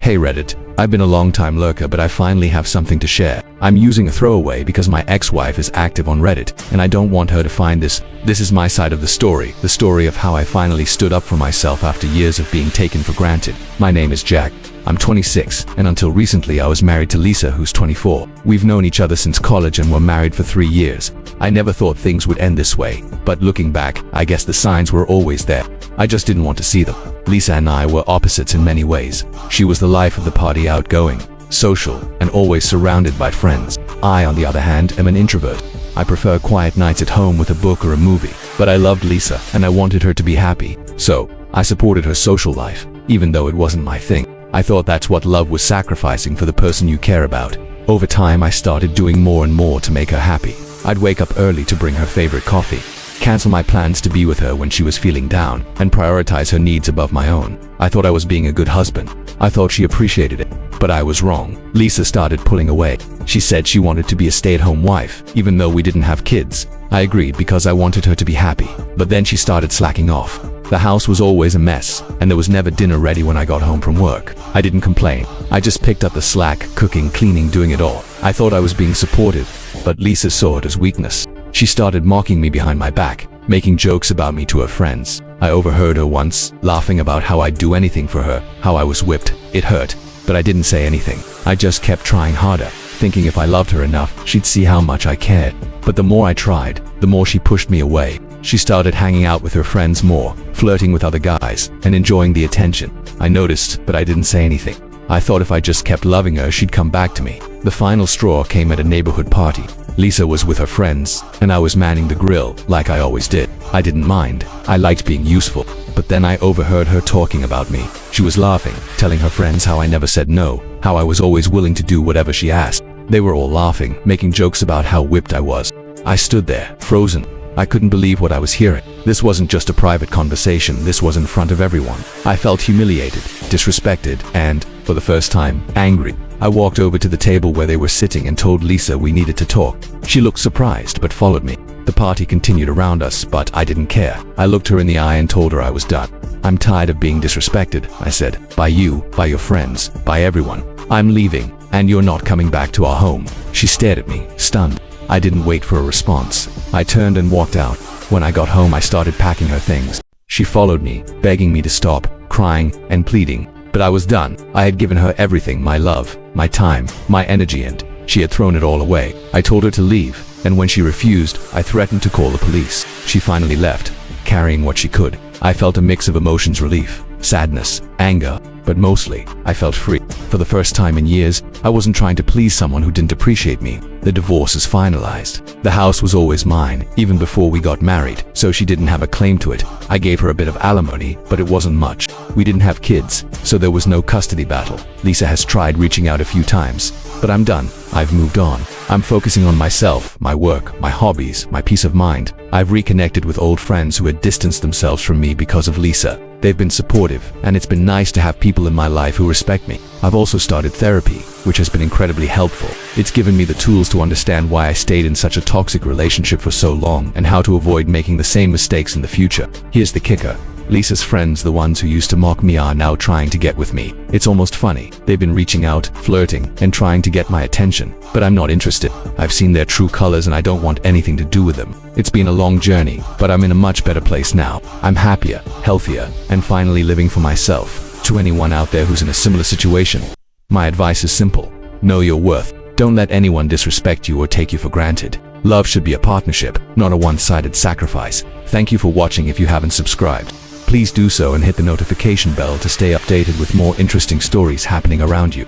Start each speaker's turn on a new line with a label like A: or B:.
A: Hey Reddit, I've been a long-time lurker, but I finally have something to share. I'm using a throwaway because my ex-wife is active on Reddit, and I don't want her to find this. This is my side of the story of how I finally stood up for myself after years of being taken for granted. My name is Jack. I'm 26, and until recently I was married to Lisa, who's 24. We've known each other since college and were married for 3 years. I never thought things would end this way, but looking back, I guess the signs were always there. I just didn't want to see them. Lisa and I were opposites in many ways. She was the life of the party, outgoing, social, and always surrounded by friends. I, on the other hand, am an introvert. I prefer quiet nights at home with a book or a movie. But I loved Lisa, and I wanted her to be happy. So, I supported her social life, even though it wasn't my thing. I thought that's what love was, sacrificing for the person you care about. Over time, I started doing more and more to make her happy. I'd wake up early to bring her favorite coffee, cancel my plans to be with her when she was feeling down, and prioritize her needs above my own. I thought I was being a good husband. I thought she appreciated it, but I was wrong. Lisa started pulling away. She said she wanted to be a stay-at-home wife, even though we didn't have kids. I agreed because I wanted her to be happy, but then she started slacking off. The house was always a mess, and there was never dinner ready when I got home from work. I didn't complain. I just picked up the slack, cooking, cleaning, doing it all. I thought I was being supportive, but Lisa saw it as weakness. She started mocking me behind my back, making jokes about me to her friends. I overheard her once, laughing about how I'd do anything for her, how I was whipped. It hurt, but I didn't say anything. I just kept trying harder, thinking if I loved her enough, she'd see how much I cared. But the more I tried, the more she pushed me away. She started hanging out with her friends more, flirting with other guys, and enjoying the attention. I noticed, but I didn't say anything. I thought if I just kept loving her, she'd come back to me. The final straw came at a neighborhood party. Lisa was with her friends, and I was manning the grill, like I always did. I didn't mind. I liked being useful. But then I overheard her talking about me. She was laughing, telling her friends how I never said no, how I was always willing to do whatever she asked. They were all laughing, making jokes about how whipped I was. I stood there, frozen. I couldn't believe what I was hearing. This wasn't just a private conversation, this was in front of everyone. I felt humiliated, disrespected, and, for the first time, angry. I walked over to the table where they were sitting and told Lisa we needed to talk. She looked surprised but followed me. The party continued around us, but I didn't care. I looked her in the eye and told her I was done. I'm tired of being disrespected, I said. By you, by your friends, by everyone. I'm leaving, and you're not coming back to our home. She stared at me, stunned. I didn't wait for a response. I turned and walked out. When I got home, I started packing her things. She followed me, begging me to stop, crying and pleading. But I was done. I had given her everything, my love, my time, my energy, and she had thrown it all away. I told her to leave, and when she refused, I threatened to call the police. She finally left, carrying what she could. I felt a mix of emotions: relief, sadness, anger, but mostly, I felt free. For the first time in years, I wasn't trying to please someone who didn't appreciate me. The divorce is finalized. The house was always mine, even before we got married, so she didn't have a claim to it. I gave her a bit of alimony, but it wasn't much. We didn't have kids, so there was no custody battle. Lisa has tried reaching out a few times, but I'm done. I've moved on. I'm focusing on myself, my work, my hobbies, my peace of mind. I've reconnected with old friends who had distanced themselves from me because of Lisa. They've been supportive, and it's been nice to have people in my life who respect me. I've also started therapy, which has been incredibly helpful. It's given me the tools to understand why I stayed in such a toxic relationship for so long and how to avoid making the same mistakes in the future. Here's the kicker. Lisa's friends, the ones who used to mock me, are now trying to get with me. It's almost funny. They've been reaching out, flirting, and trying to get my attention. But I'm not interested. I've seen their true colors and I don't want anything to do with them. It's been a long journey, but I'm in a much better place now. I'm happier, healthier, and finally living for myself. To anyone out there who's in a similar situation, my advice is simple. Know your worth. Don't let anyone disrespect you or take you for granted. Love should be a partnership, not a one-sided sacrifice. Thank you for watching. If you haven't subscribed, please do so and hit the notification bell to stay updated with more interesting stories happening around you.